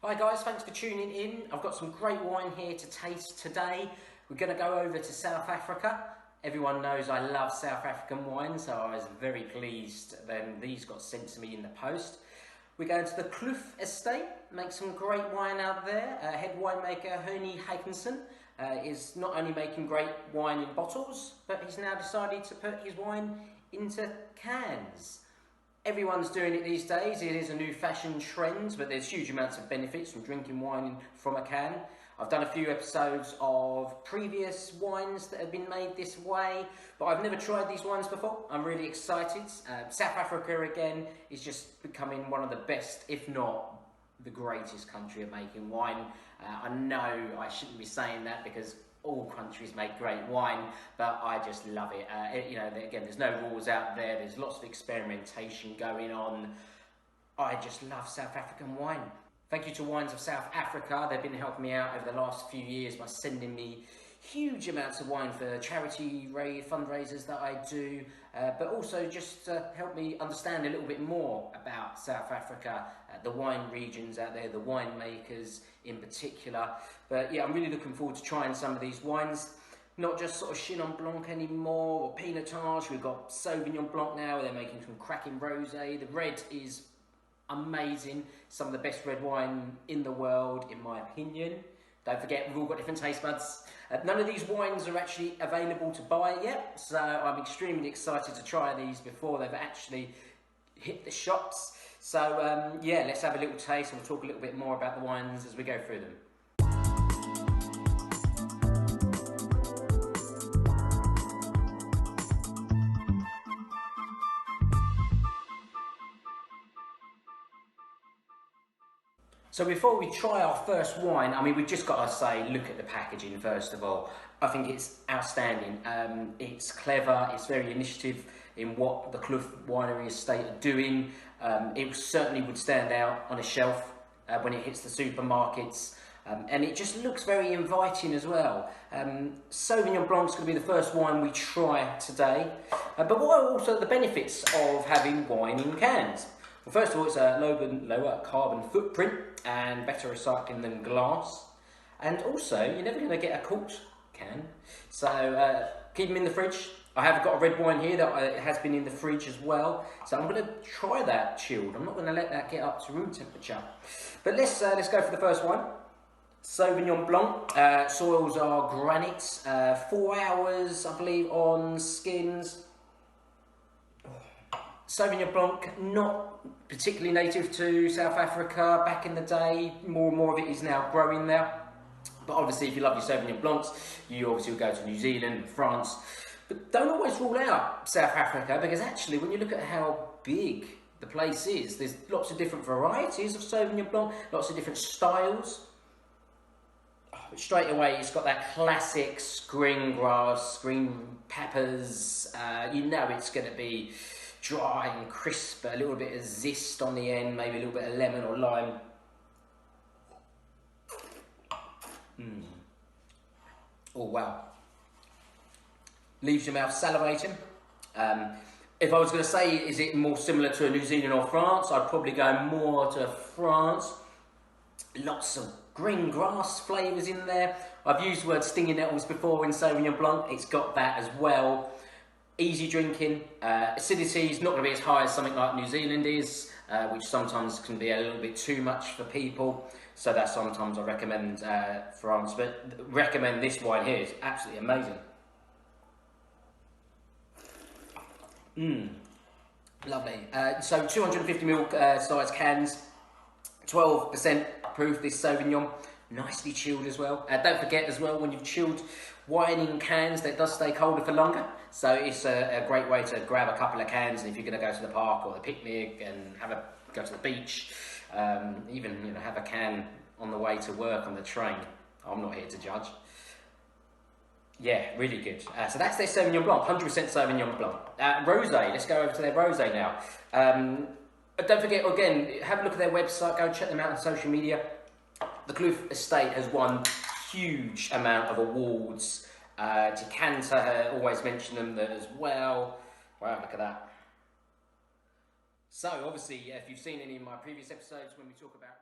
Hi guys, thanks for tuning in. I've got some great wine here to taste today. We're going to go over to South Africa. Everyone knows I love South African wine, so I was very pleased when these got sent to me in the post. We're going to the Cloof estate, make some great wine out there. Head winemaker Herney Hagensen is not only making great wine in bottles, but he's now decided to put his wine into cans. Everyone's doing it these days. It is a new fashion trend, but there's huge amounts of benefits from drinking wine from a can. I've done a few episodes of previous wines that have been made this way, but I've never tried these wines before. I'm really excited. South Africa, again, is just becoming one of the best, if not the greatest country at making wine. I know I shouldn't be saying that because all countries make great wine, but I just love it. You know, again, there's no rules out there. There's lots of experimentation going on. I just love South African wine. Thank you to Wines of South Africa. They've been helping me out over the last few years by sending me huge amounts of wine for charity fundraisers that I do, but also just to help me understand a little bit more about South Africa, the wine regions out there, the winemakers in particular. But yeah, I'm really looking forward to trying some of these wines. Not just sort of Sauvignon Blanc anymore, or Pinotage. We've got Sauvignon Blanc now. They're making some cracking rosé. The red is amazing. Some of the best red wine in the world, in my opinion. Don't forget, we've all got different taste buds. None of these wines are actually available to buy yet, so I'm extremely excited to try these before they've actually hit the shops. So yeah, let's have a little taste and we'll talk a little bit more about the wines as we go through them. So before we try our first wine, I mean, we've just got to say, look at the packaging first of all. I think it's outstanding. It's clever, it's very initiative in what the Cloof Winery estate are doing. It certainly would stand out on a shelf when it hits the supermarkets. And it just looks very inviting as well. Sauvignon Blanc is going to be the first wine we try today. But what are also the benefits of having wine in cans? Well, first of all, it's a lower carbon footprint and better recycling than glass. And also, you're never going to get a corked can. So keep them in the fridge. I have got a red wine here that has been in the fridge as well. So I'm going to try that chilled. I'm not going to let that get up to room temperature. But let's go for the first one. Sauvignon Blanc. Soils are granite. 4 hours, I believe, on skins. Sauvignon Blanc, not particularly native to South Africa back in the day. More and more of it is now growing there. But obviously, if you love your Sauvignon Blancs, you obviously will go to New Zealand and France. But don't always rule out South Africa, because actually, when you look at how big the place is, there's lots of different varieties of Sauvignon Blanc, lots of different styles. But straight away, it's got that classic green grass, green peppers. You know it's going to be dry and crisp, a little bit of zest on the end, maybe a little bit of lemon or lime. Oh wow. Leaves your mouth salivating. If I was going to say, is it more similar to a New Zealand or France, I'd probably go more to France. Lots of green grass flavours in there. I've used the word stinging nettles before in Sauvignon Blanc. It's got that as well. Easy drinking. Acidity is not going to be as high as something like New Zealand is, which sometimes can be a little bit too much for people. So that sometimes I recommend France, but recommend this wine here. It's absolutely amazing. Lovely. So 250ml size cans, 12% proof. This Sauvignon, nicely chilled as well. Don't forget as well, when you've chilled wine in cans, that does stay colder for longer. So it's a great way to grab a couple of cans, and if you're going to go to the park or the picnic and go to the beach, even have a can on the way to work on the train. I'm not here to judge. Yeah, really good. So that's their Sauvignon Blanc, 100% Sauvignon Blanc. Rosé, let's go over to their rosé now. Don't forget, again, have a look at their website, go check them out on social media. The Cloof estate has won huge amount of awards. Decanter always mention them as well. Wow, look at that. So obviously, if you've seen any of my previous episodes when we talk about